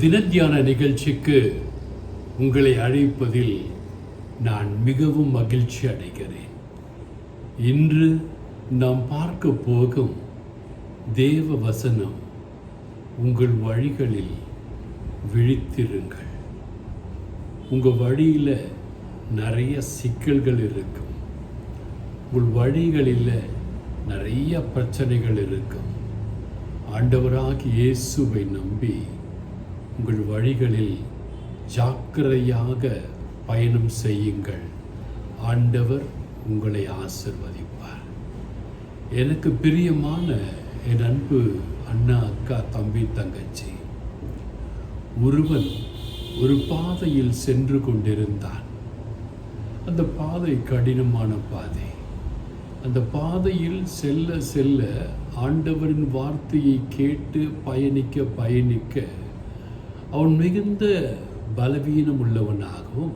தினத்தியான நிகழ்ச்சிக்கு உங்களை அழைப்பதில் நான் மிகவும் மகிழ்ச்சி அடைகிறேன். இன்று நாம் பார்க்க போகும் தேவ வசனம், உங்கள் வழிகளில் விழித்திருங்கள். உங்கள் வழியில் நிறைய சிக்கல்கள் இருக்கும், உங்கள் வழிகளில் நிறைய பிரச்சனைகள் இருக்கும். ஆண்டவராகிய இயேசுவை நம்பி உங்கள் வழிகளில் ஜாக்கிரதையாக பயணம் செய்யுங்கள். ஆண்டவர் உங்களை ஆசீர்வதிப்பார். எனக்கு பிரியமான என் அன்பு அண்ணா, அக்கா, தம்பி, தங்கச்சி, ஒருவன் ஒரு பாதையில் சென்று கொண்டிருந்தான். அந்த பாதை கடினமான பாதை. அந்த பாதையில் செல்ல செல்ல ஆண்டவரின் வார்த்தையை கேட்டு பயணிக்க அவன் மிகுந்த பலவீனம் உள்ளவனாகவும்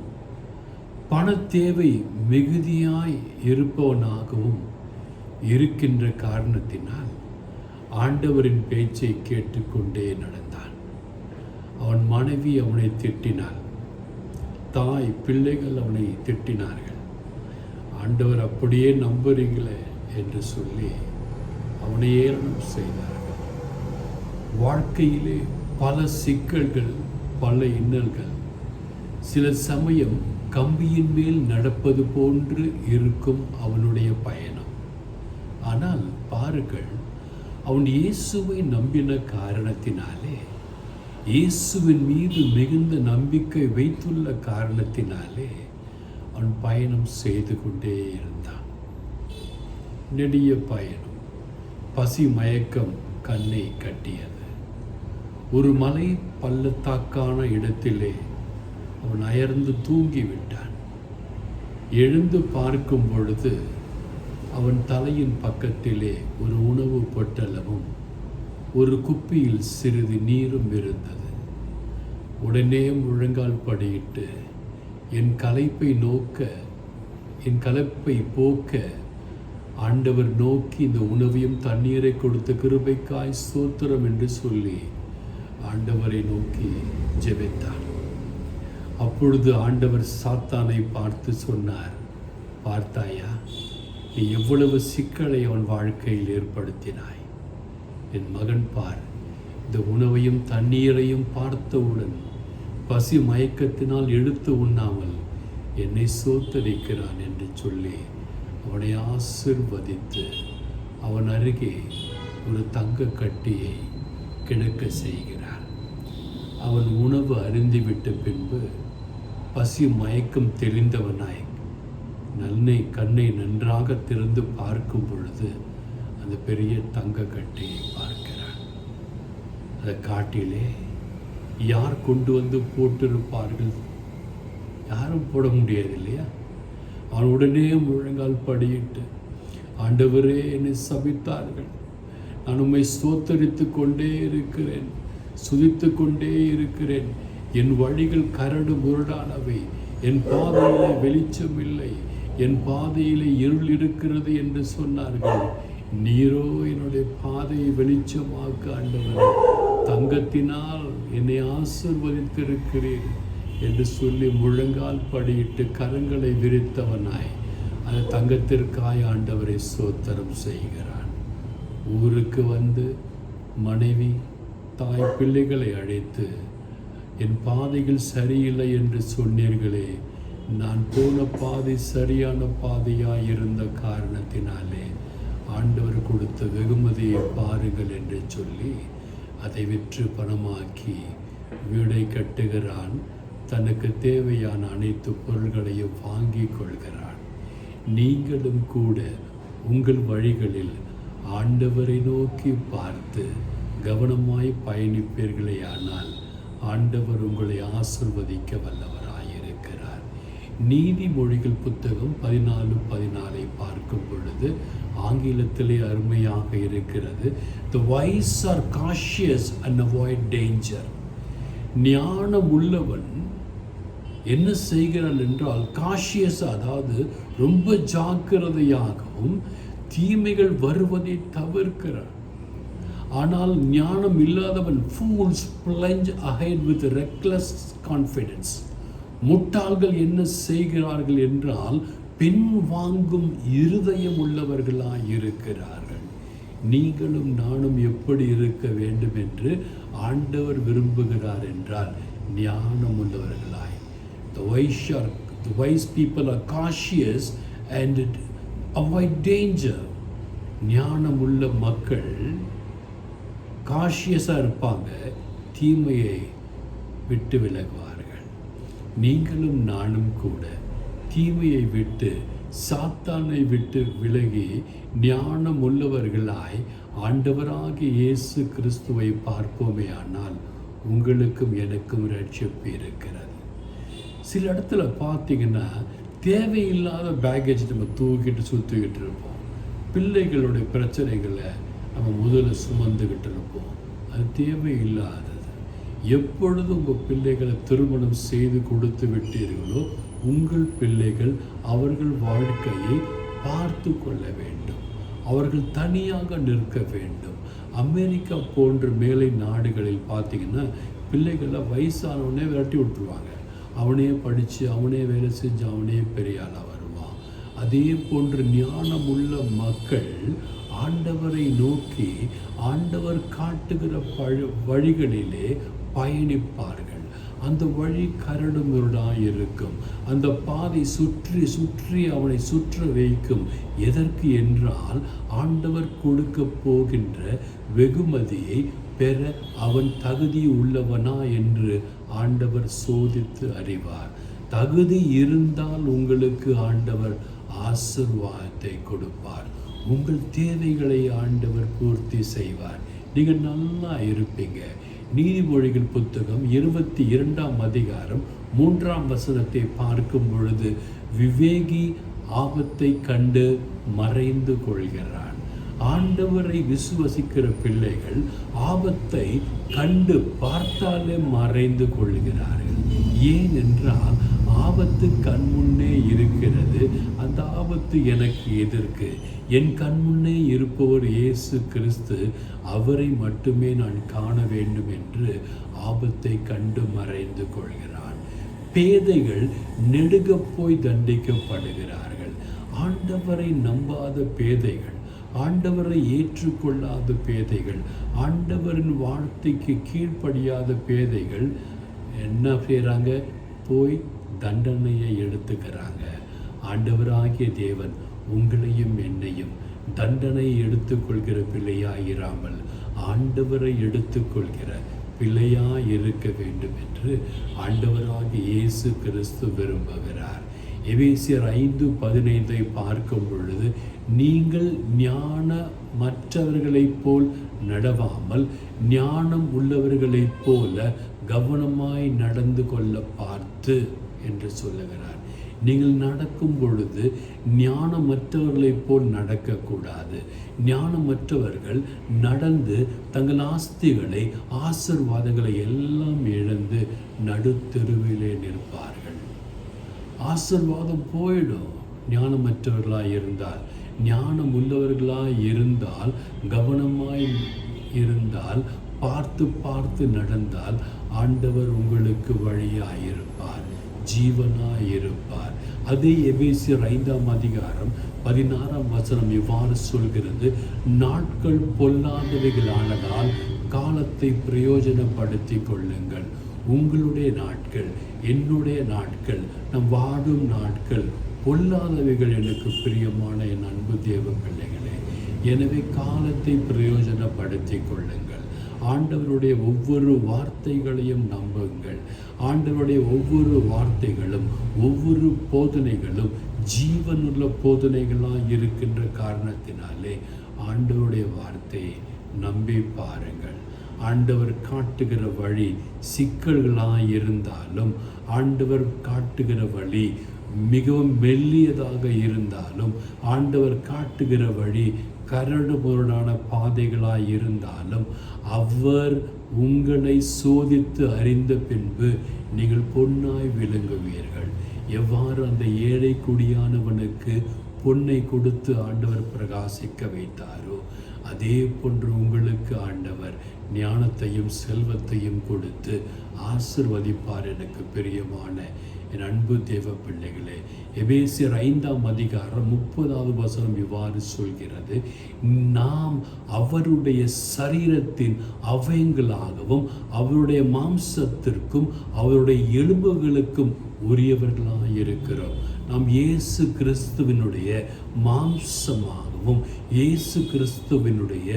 பண தேவை மிகுதியாய் இருப்பவனாகவும் இருக்கின்ற காரணத்தினால் ஆண்டவரின் பேச்சை கேட்டுக்கொண்டே நடந்தான். அவன் மனைவி அவனை திட்டினாள், தாய் பிள்ளைகள் அவனை திட்டினார்கள். ஆண்டவர் அப்படியே நம்புறீங்களே என்று சொல்லி அவனை ஏளனம் செய்தார்கள். வாழ்க்கையிலே பல சிக்கல்கள், பல இன்னல்கள். சில சமயம் கம்பியின் மேல் நடப்பது போன்று இருக்கும் அவனுடைய பயணம். ஆனால் பாருங்கள், அவன் இயேசுவை நம்பின காரணத்தினாலே, இயேசுவின் மீது மிகுந்த நம்பிக்கை வைத்துள்ள காரணத்தினாலே அவன் பயணம் செய்து கொண்டே இருந்தான். நெடிய பயணம். பசி மயக்கம் கண்ணை கட்டியது. ஒரு மலை பள்ளத்தாக்கான இடத்திலே அவன் அயர்ந்து தூங்கிவிட்டான். எழுந்து பார்க்கும் பொழுது அவன் தலையின் பக்கத்திலே ஒரு உணவு பொட்டலமும் ஒரு குப்பியில் சிறிது நீரும் இருந்தது. உடனே முழங்கால் படியிட்டு என் களைப்பை போக்க ஆண்டவர் நோக்கி இந்த உணவையும் தண்ணீரை கொடுத்த கிருபைக்காய் ஸ்தோத்திரம் என்று சொல்லி ஆண்டவரை நோக்கி ஜெபித்தான். அப்பொழுது ஆண்டவர் சாத்தானை பார்த்து சொன்னார், பார்த்தாயா, நீ எவ்வளவு சிக்கலை அவன் வாழ்க்கையில் ஏற்படுத்தினாய். என் மகன் பார், இந்த உணவையும் தண்ணீரையும் பார்த்தவுடன் பசி மயக்கத்தினால் எடுத்து உண்ணாமல் என்னை சோத்தரிக்கிறான் என்று சொல்லி அவனை ஆசீர்வதித்து அவன் அருகே ஒரு தங்க கட்டியை கிடக்க செய்கிறார். அவன் உணவு அருந்திவிட்ட பின்பு பசி மயக்கம் தெளிந்தவனாய் கண்ணை நன்றாக திறந்து பார்க்கும் பொழுது அந்த பெரிய தங்க கட்டியை பார்க்கிறான். அந்த காட்டிலே யார் கொண்டு வந்து போட்டிருப்பார்கள்? யாரும் போட முடியாது இல்லையா? அவன் உடனே முழங்கால் படியிட்டு, ஆண்டவரே, என்னை சபித்தார்கள், நான் உம்மை ஸ்தோத்தரித்து கொண்டே இருக்கிறேன், சுதித்து கொண்டே இருக்கிறேன். என் வழிகள் கரடு முரடானவை, என் பாதையிலே வெளிச்சம் இல்லை, என் பாதையிலே இருள் இருக்கிறது என்று சொன்னார்கள். நீரோ என்னுடைய பாதையை வெளிச்சமாக்க ஆண்டவரே, தங்கத்தினால் என்னை ஆசீர்வதித்திருக்கிறேன் என்று சொல்லி முழங்கால் படியிட்டு கரங்களை விரித்தவனாய் அந்த தங்கத்திற்காய் ஆண்டவரை ஸ்தோத்திரம் செய்கிறான். ஊருக்கு வந்து மனைவி, தாய், பிள்ளைகளை அழைத்து, என் பாதைகள் சரியில்லை என்று சொன்னீர்களே, நான் போன பாதை சரியான பாதையாய் இருந்த காரணத்தினாலே ஆண்டவர் கொடுத்த வெகுமதியை பாருங்கள் என்று சொல்லி அதை விற்று பணமாக்கி வீடை கட்டுகிறான். தனக்கு தேவையான அனைத்து பொருள்களையும் வாங்கி கொள்கிறான். நீங்களும் கூட உங்கள் வழிகளில் ஆண்டவரை நோக்கி பார்த்து கவனமாய் பயணிப்பீர்களே ஆனால் ஆண்டவர் உங்களை ஆசீர்வதிக்க வல்லவராயிருக்கிறார். நீதிமொழிகள் புத்தகம் 14:14 பார்க்கும் பொழுது ஆங்கிலத்திலே அருமையாக இருக்கிறது. The wise are cautious and avoid danger. ஞானம் உள்ளவன் என்ன செய்கிறான் என்றால், காஷியஸ், அதாவது ரொம்ப ஜாக்கிரதையாகவும் தீமைகள் வருவதை தவிர்க்கிறான். ஆனால் ஞானம் இல்லாதவன் fools plunge ahead with reckless confidence. முட்டாள்கள் என்ன செய்கிறார்கள் என்றால் பின்வாங்கும் இருதயம் உள்ளவர்களாய் இருக்கிறார்கள். நீங்களும் நானும் எப்படி இருக்க வேண்டும் என்று ஆண்டவர் விரும்புகிறார் என்றால் ஞானம் உள்ளவர்களாய். The wise people are cautious and avoid danger. ஞானம் உள்ள மக்கள் காஷியஸாக இருப்பாங்க, தீமையை விட்டு விலகுவார்கள். நீங்களும் நானும் கூட தீமையை விட்டு சாத்தானை விட்டு விலகி ஞானம் உள்ளவர்களாய் ஆண்டவராகிய இயேசு கிறிஸ்துவை பார்ப்போமே ஆனால் உங்களுக்கும் எனக்கும் ரட்சிப்பு இருக்கிறது. சில இடத்துல பார்த்தீங்கன்னா தேவையில்லாத பேக்கேஜ் நம்ம தூக்கிட்டு சுற்றிக்கிட்டு இருப்போம். பிள்ளைகளுடைய பிரச்சனைகளை நம்ம முதல்ல சுமந்துக்கிட்டு இருப்போம். அது தேவையில்லாதது. எப்பொழுது உங்கள் பிள்ளைகளை திருமணம் செய்து கொடுத்து விட்டீர்களோ உங்கள் பிள்ளைகள் அவர்கள் வாழ்க்கையை பார்த்து கொள்ள வேண்டும். அவர்கள் தனியாக நிற்க வேண்டும். அமெரிக்கா போன்ற மேலை நாடுகளில் பார்த்தீங்கன்னா பிள்ளைகளை வயசானவனே விரட்டி விட்டுருவாங்க. அவனே படித்து அவனே வேலை செஞ்சு அவனே பெரிய ஆளாக வருவான். அதே போன்று ஞானமுள்ள மக்கள் ஆண்டவரை நோக்கி ஆண்டவர் காட்டுகிற வழிகளிலே பயணிப்பார்கள். அந்த வழி கரடுமுரடாக இருக்கும். அந்த பாதை சுற்றி சுற்றி அவனை சுற்ற வைக்கும். எதற்கு என்றால் ஆண்டவர் கொடுக்க போகின்ற வெகுமதியை பெற அவன் தகுதி உள்ளவனா என்று ஆண்டவர் சோதித்து அறிவார். தகுதி இருந்தால் உங்களுக்கு ஆண்டவர் ஆசீர்வாதத்தை கொடுப்பார். உங்கள் தேவைகளை ஆண்டவர் பூர்த்தி செய்வார். நீங்கள் நல்லா இருப்பீங்க. நீதிமொழிகள் புத்தகம் 22ஆம் அதிகாரம் 3ஆம் வசனத்தை பார்க்கும் பொழுது விவேகி ஆபத்தை கண்டு மறைந்து கொள்கிறான். ஆண்டவரை விசுவசிக்கிற பிள்ளைகள் ஆபத்தை கண்டு பார்த்தாலே மறைந்து கொள்கிறார்கள். ஏன் என்றால் ஆபத்து கண்முன்னே இருக்கிறது. அந்த ஆபத்து எனக்கு எதற்கு? என் கண்முன்னே இருப்பவர் இயேசு கிறிஸ்து, அவரை மட்டுமே நான் காண வேண்டும் என்று ஆபத்தை கண்டு மறைந்து கொள்கிறான். பேதைகள் நெடுக போய் தண்டிக்கப்படுகிறார்கள். ஆண்டவரை நம்பாத பேதைகள், ஆண்டவரை ஏற்றுக்கொள்ளாத பேதைகள், ஆண்டவரின் வார்த்தைக்கு கீழ்ப்படியாத பேதைகள் என்ன செய்கிறாங்க? போய் தண்டனையை எடுத்துக்கிறாங்க. ஆண்டவராகிய தேவன் உங்களையும் என்னையும் தண்டனை எடுத்துக்கொள்கிற பிள்ளையாயிராமல் ஆண்டவரை எடுத்துக்கொள்கிற பிள்ளையாய் இருக்க வேண்டும் என்று ஆண்டவராகிய இயேசு கிறிஸ்து விரும்புகிறார். எபேசியர் 5:15 பார்க்கும் பொழுது நீங்கள் ஞான மற்றவர்களைப் போல் நடவாமல் ஞானம் உள்ளவர்களைப் போல கவனமாய் நடந்து கொள்ள பார்த்து என்று சொல்லுகிறார். நீங்கள் நடக்கும் பொழுது ஞானமற்றவர்களைப் போல் நடக்கக்கூடாது. ஞானமற்றவர்கள் நடந்து தங்கள் ஆஸ்திகளை ஆசீர்வாதங்களை எல்லாம் இழந்து நடுத்தெருவிலே நிற்பார்கள். ஆசீர்வாதம் போயிடும் ஞானமற்றவர்களாய் இருந்தால். ஞானம் உள்ளவர்களாய் இருந்தால், கவனமாய் இருந்தால், பார்த்து பார்த்து நடந்தால் ஆண்டவர் உங்களுக்கு வழியாயிருப்பார், ஜீவனாயிருப்பார். அதே எபேசியர் 5ஆம் அதிகாரம் 16ஆம் வசனம் இவ்வாறு சொல்கிறது, நாட்கள் பொல்லாதவைகளானதால் காலத்தை பிரயோஜனப்படுத்தி கொள்ளுங்கள். உங்களுடைய நாட்கள், என்னுடைய நாட்கள், நம் வாடும் நாட்கள் பொல்லாதவைகள் எனக்கு பிரியமான என் அன்பு தேவ பிள்ளைகளே. எனவே காலத்தை பிரயோஜனப்படுத்தி கொள்ளுங்கள். ஆண்டவருடைய ஒவ்வொரு வார்த்தைகளையும் நம்புங்கள். ஆண்டவருடைய ஒவ்வொரு வார்த்தைகளும் ஒவ்வொரு போதனைகளும் ஜீவனுள்ள போதனைகளாக இருக்கின்ற காரணத்தினாலே ஆண்டவருடைய வார்த்தையை நம்பி பாருங்கள். ஆண்டவர் காட்டுகிற வழி சிக்கல்களாக இருந்தாலும், ஆண்டவர் காட்டுகிற வழி மிகவும் மெல்லியதாக இருந்தாலும், ஆண்டவர் காட்டுகிற வழி கரடு முரடான பாதைகளாய் இருந்தாலும், அவர் உங்களை சோதித்து அறிந்த பின்பு நீங்கள் பொன்னாய் விளங்குவீர்கள். எவ்வாறு அந்த ஏழை குடியானவனுக்கு பொன்னை கொடுத்து ஆண்டவர் பிரகாசிக்க வைத்தாரோ, அதே போன்று உங்களுக்கு ஆண்டவர் ஞானத்தையும் செல்வத்தையும் கொடுத்து ஆசிர்வதிப்பார். எனக்கு பிரியமான என் அன்பு தேவ பிள்ளைகளே, எபேசியர் 5ஆம் அதிகாரம் 30வது வசனம் இவ்வாறு சொல்கிறது, நாம் அவருடைய சரீரத்தின் அவயங்களாகவும் அவருடைய மாம்சத்திற்கும் அவருடைய எலும்புகளுக்கும் உரியவர்களாக இருக்கிறோம். நாம் இயேசு கிறிஸ்துவினுடைய மாம்சமாகவும் இயேசு கிறிஸ்துவினுடைய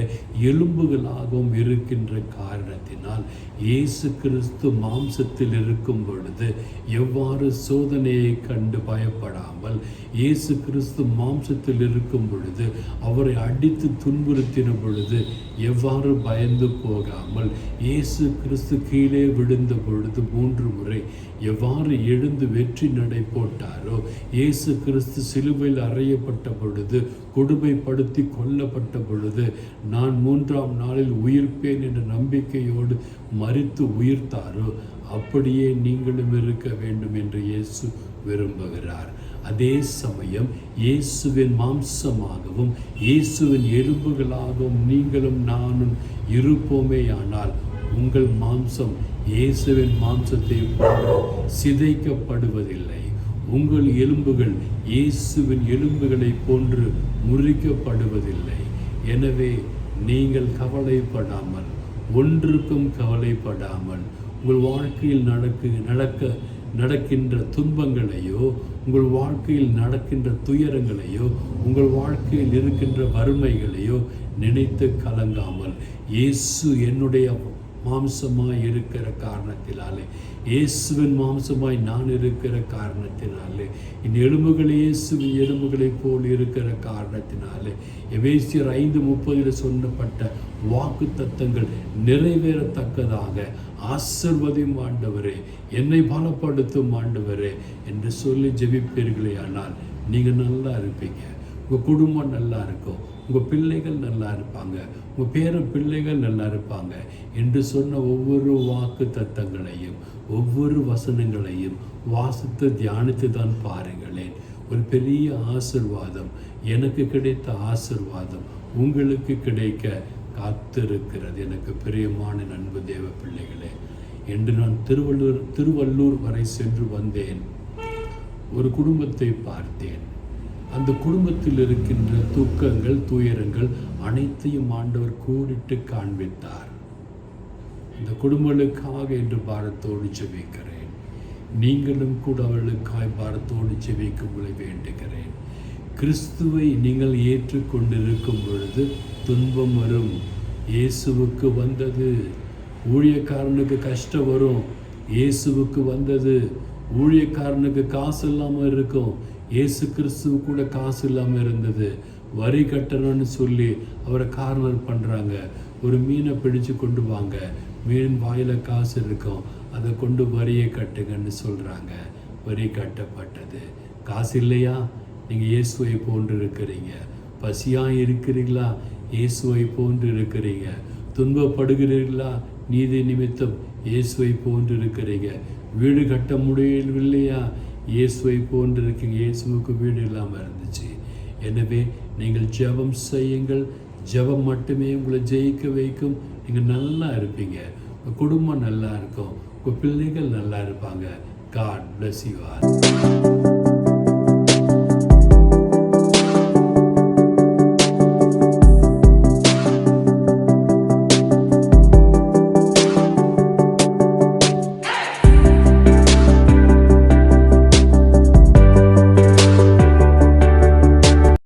எலும்புகளாகவும் இருக்கின்ற காரணத்தினால் இயேசு கிறிஸ்து மாம்சத்தில் இருக்கும் பொழுது எவ்வாறு சோதனையை கண்டு பயப்படாமல், இயேசு கிறிஸ்து மாம்சத்தில் இருக்கும் பொழுது அவரை அடித்து துன்புறுத்தின பொழுது எவ்வாறு பயந்து போகாமல், இயேசு கிறிஸ்து கீழே விழுந்த பொழுது 3 முறை எவ்வாறு எழுந்து வெற்றி நடை போட்டாரோ, இயேசு கிறிஸ்து சிலுவையில் அறையப்பட்ட பொழுது, கொடுமைப்படுத்தி கொல்லப்பட்ட பொழுது, நான் 3ஆம் நாளில் உயிர்ப்பேன் என்ற நம்பிக்கையோடு மரித்து உயிர்த்தாரோ, அப்படியே நீங்களும் இருக்க வேண்டும் என்று இயேசு விரும்புகிறார். அதே சமயம் இயேசுவின் மாம்சமாகவும் இயேசுவின் எலும்புகளாகவும் நீங்களும் நானும் இருப்போமேயானால் உங்கள் மாம்சம் இயேசுவின் மாம்சத்தை போல சிதைக்கப்படுவதில்லை. உங்கள் எலும்புகள் இயேசுவின் எலும்புகளை போன்று முறிக்கப்படுவதில்லை. எனவே நீங்கள் கவலைப்படாமல், ஒன்றுக்கும் கவலைப்படாமல், உங்கள் வாழ்க்கையில் நடக்கின்ற துன்பங்களையோ, உங்கள் வாழ்க்கையில் நடக்கின்ற துயரங்களையோ, உங்கள் வாழ்க்கையில் இருக்கின்ற வறுமைகளையோ நினைத்து கலங்காமல், இயேசு என்னுடைய மாம்சமாய் இருக்கிற காரணத்தினாலே, இயேசுவின் மாம்சமாய் நான் இருக்கிற காரணத்தினாலே, இந்த எலும்புகள் இயேசுவின் எலும்புகளைப் போல் இருக்கிற காரணத்தினாலே, எபேசியர் 5:30 சொல்லப்பட்ட வாக்கு தத்தங்கள் நிறைவேறத்தக்கதாக ஆசீர்வதியும் ஆண்டவரே, என்னை பலப்படுத்தும் ஆண்டவரே என்று சொல்லி ஜெபிப்பீர்களே, ஆனால் நீங்கள் நல்லா இருப்பீங்க, உங்கள் குடும்பம் நல்லா இருக்கும், உங்கள் பிள்ளைகள் நல்லா இருப்பாங்க, உங்கள் பேர பிள்ளைகள் நல்லா இருப்பாங்க என்று சொன்ன ஒவ்வொரு வாக்கு தத்தங்களையும் ஒவ்வொரு வசனங்களையும் வாசித்து தியானித்து தான் பாருங்களேன். ஒரு பெரிய ஆசீர்வாதம், எனக்கு கிடைத்த ஆசீர்வாதம் உங்களுக்கு கிடைக்க காத்திருக்கிறது. எனக்கு பிரியமான அன்பு தேவ பிள்ளைகளே, என்று நான் திருவள்ளூர் வரை சென்று வந்தேன். ஒரு குடும்பத்தை பார்த்தேன். அந்த குடும்பத்தில் இருக்கின்ற துக்கங்கள், துயரங்கள் அனைத்தையும் ஆண்டவர் கூடிட்டு காண்பித்தார். இந்த குடும்பங்களுக்காக என்று பாரத்தோடு ஜெபிக்கிறேன். நீங்களும் கூட அவர்களுக்காய் பாரத்தோடு ஜெபிக்க உங்களை வேண்டுகிறேன். கிறிஸ்துவை நீங்கள் ஏற்றுக்கொண்டிருக்கும் பொழுது துன்பம் வரும். இயேசுவுக்கு வந்தது. ஊழியக்காரனுக்கு கஷ்டம் வரும். இயேசுவுக்கு வந்தது. ஊழியக்காரனுக்கு காசு இல்லாமல் இருக்கும். இயேசு கிறிஸ்துவ கூட காசு இல்லாமல் இருந்தது. வரி கட்டணும்னு சொல்லி அவரை கார்னர் பண்ணுறாங்க. ஒரு மீனை பிடிச்சு கொண்டு வாங்க, மீன் வாயில் காசு இருக்கும், அதை கொண்டு வரியை கட்டுங்கன்னு சொல்கிறாங்க. வரி கட்டப்பட்டது. காசு இல்லையா? நீங்கள் இயேசுவை போன்று இருக்கிறீங்க. பசியாக இருக்கிறீங்களா? இயேசுவை போன்று இருக்கிறீங்க. துன்பப்படுகிறீர்களா? நீதி நிமித்தம் இயேசுவை போன்று இருக்கிறீங்க. வீடு கட்ட முடியவில்லையா? இயேசுவை போன்று இருக்கீங்க. இயேசுவுக்கு வீடு இல்லாமல் இருந்துச்சு. எனவே நீங்கள் ஜெபம் செய்யுங்கள். ஜெபம் மட்டுமே உங்களை ஜெயிக்க வைக்கும். நீங்கள் நல்லா இருப்பீங்க, உங்கள் குடும்பம் நல்லா இருக்கும், உங்கள் பிள்ளைகள் நல்லா இருப்பாங்க. God bless you all.